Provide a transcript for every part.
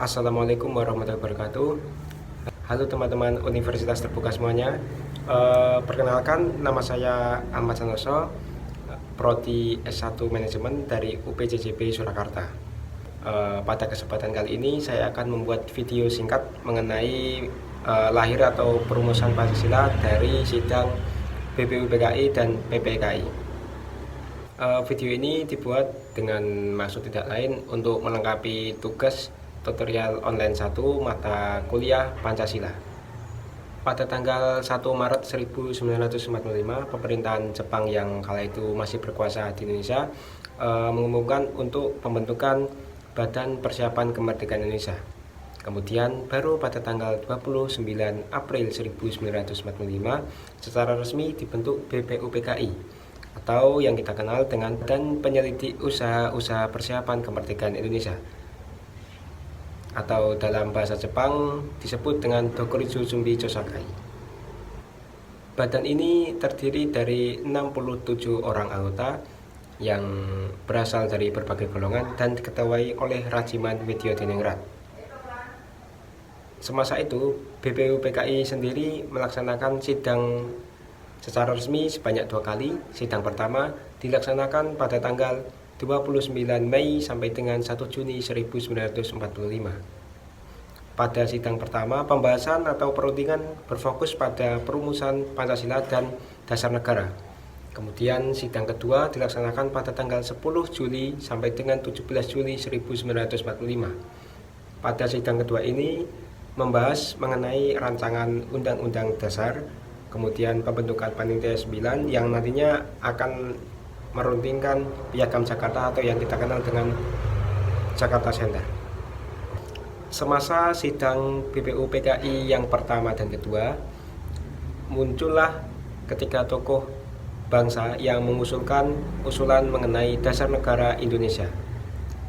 Assalamualaikum warahmatullahi wabarakatuh. Halo teman-teman Universitas Terbuka semuanya. Perkenalkan, nama saya Ahmad Sanoso, Prodi S1 Manajemen dari UPJJB Surakarta. Pada kesempatan kali ini saya akan membuat video singkat mengenai lahir atau perumusan Pancasila dari sidang BPUPKI dan PPKI. Video ini dibuat dengan maksud tidak lain untuk melengkapi tugas tutorial online 1 mata kuliah Pancasila. Pada tanggal 1 Maret 1945, pemerintahan Jepang yang kala itu masih berkuasa di Indonesia mengumumkan untuk pembentukan Badan Persiapan Kemerdekaan Indonesia. Kemudian baru pada tanggal 29 April 1945 secara resmi dibentuk BPUPKI atau yang kita kenal dengan Badan Penyelidik Usaha-Usaha Persiapan Kemerdekaan Indonesia, atau dalam bahasa Jepang disebut dengan Dokuritsu Jumbi Chosakai. Badan ini terdiri dari 67 orang anggota yang berasal dari berbagai golongan dan diketuai oleh Rajiman Widyodiningrat. Semasa itu, BPUPKI sendiri melaksanakan sidang secara resmi sebanyak 2 kali. Sidang pertama dilaksanakan pada tanggal 29 Mei sampai dengan 1 Juni 1945. Pada sidang pertama, pembahasan atau perundingan berfokus pada perumusan Pancasila dan dasar negara. Kemudian sidang kedua dilaksanakan pada tanggal 10 Juli sampai dengan 17 Juli 1945. Pada sidang kedua ini membahas mengenai rancangan Undang-Undang Dasar, kemudian pembentukan Panitia 9 yang nantinya akan meruntingkan Piagam Jakarta atau yang kita kenal dengan Jakarta Center. Semasa sidang BPUPKI yang pertama dan kedua, muncullah ketiga tokoh bangsa yang mengusulkan usulan mengenai dasar negara Indonesia.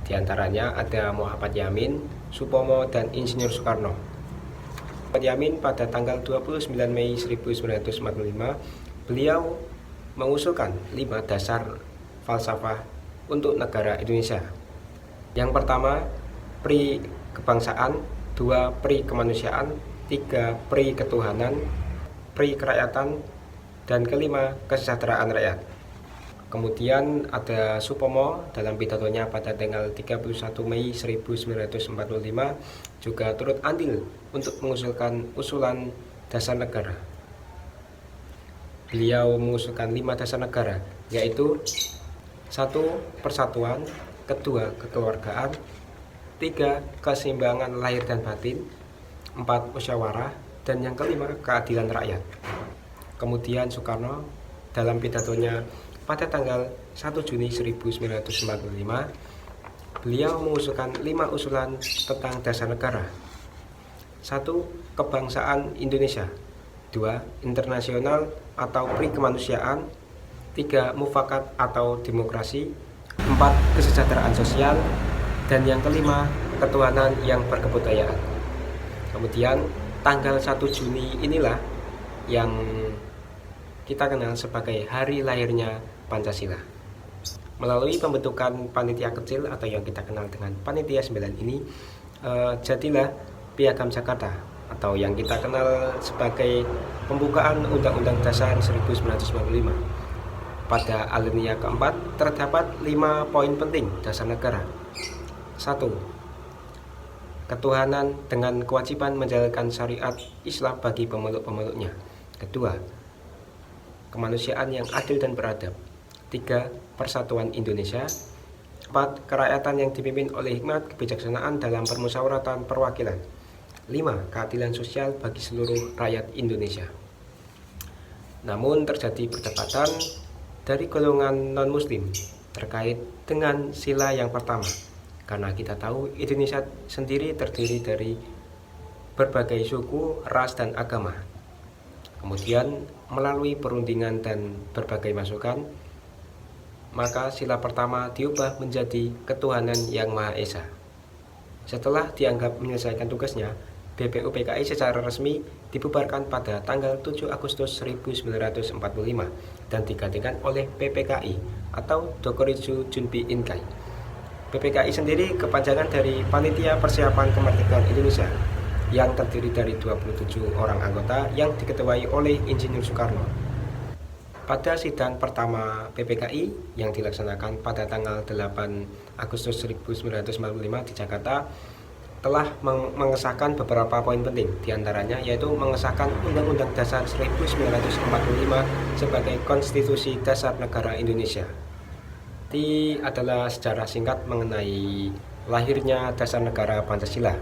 Di antaranya ada Muhammad Yamin, Supomo, dan Insinyur Soekarno. Muhammad Yamin pada tanggal 29 Mei 1945, beliau mengusulkan 5 dasar falsafah untuk negara Indonesia. Yang pertama, pri kebangsaan, 2 pri kemanusiaan, 3 pri ketuhanan, pri kerakyatan, dan kelima kesejahteraan rakyat. Kemudian ada Supomo dalam pidatonya pada tanggal 31 Mei 1945 juga turut andil untuk mengusulkan usulan dasar negara. Beliau mengusulkan 5 dasar negara, yaitu 1. Persatuan, 2. Kekeluargaan, 3. Keseimbangan lahir dan batin, 4. Musyawarah, dan yang kelima keadilan rakyat. Kemudian Soekarno dalam pidatonya pada tanggal 1 Juni 1945, beliau mengusulkan 5 usulan tentang dasar negara. 1. Kebangsaan Indonesia, 2. Internasional atau pri kemanusiaan, 3. Mufakat atau demokrasi, 4. Kesejahteraan sosial, dan yang kelima ketuhanan yang berkebudayaan. Kemudian tanggal 1 Juni inilah yang kita kenal sebagai hari lahirnya Pancasila. Melalui pembentukan panitia kecil atau yang kita kenal dengan Panitia 9 ini, jadilah Piagam Jakarta atau yang kita kenal sebagai pembukaan Undang-Undang Dasar 1945. Pada alinea keempat terdapat 5 poin penting dasar negara. 1. Ketuhanan dengan kewajiban menjalankan syariat Islam bagi pemeluk-pemeluknya. 2. Kemanusiaan yang adil dan beradab. 3. Persatuan Indonesia. 4. Kerakyatan yang dipimpin oleh hikmat kebijaksanaan dalam permusyawaratan perwakilan. 5. Keadilan sosial bagi seluruh rakyat Indonesia. Namun terjadi perdebatan dari golongan non-muslim terkait dengan sila yang pertama, karena kita tahu Indonesia sendiri terdiri dari berbagai suku, ras, dan agama. Kemudian melalui perundingan dan berbagai masukan, maka sila pertama diubah menjadi ketuhanan yang Maha Esa. Setelah dianggap menyelesaikan tugasnya, BPUPKI secara resmi dibubarkan pada tanggal 7 Agustus 1945 dan digantikan oleh PPKI atau Dokuritsu Junbi Inkai. PPKI sendiri kepanjangan dari Panitia Persiapan Kemerdekaan Indonesia yang terdiri dari 27 orang anggota yang diketuai oleh Insinyur Soekarno. Pada sidang pertama PPKI yang dilaksanakan pada tanggal 8 Agustus 1945 di Jakarta telah mengesahkan beberapa poin penting, diantaranya yaitu mengesahkan Undang-Undang Dasar 1945 sebagai Konstitusi Dasar Negara Indonesia. Ini adalah sejarah singkat mengenai lahirnya dasar negara Pancasila.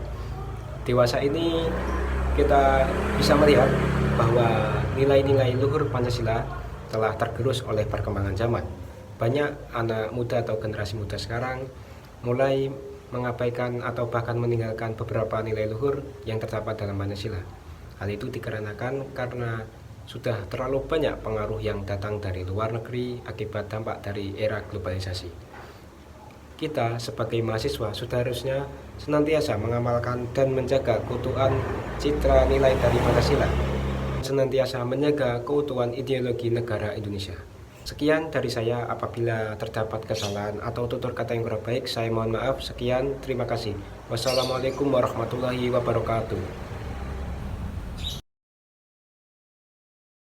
Dewasa ini kita bisa melihat bahwa nilai-nilai luhur Pancasila telah tergerus oleh perkembangan zaman. Banyak anak muda atau generasi muda sekarang mulai mengabaikan atau bahkan meninggalkan beberapa nilai luhur yang terdapat dalam Pancasila. Hal itu dikarenakan karena sudah terlalu banyak pengaruh yang datang dari luar negeri akibat dampak dari era globalisasi. Kita sebagai mahasiswa sudah harusnya senantiasa mengamalkan dan menjaga keutuhan citra nilai dari Pancasila, senantiasa menjaga keutuhan ideologi negara Indonesia. Sekian dari saya, apabila terdapat kesalahan atau tutur kata yang kurang baik, saya mohon maaf. Sekian, terima kasih. Wassalamualaikum warahmatullahi wabarakatuh.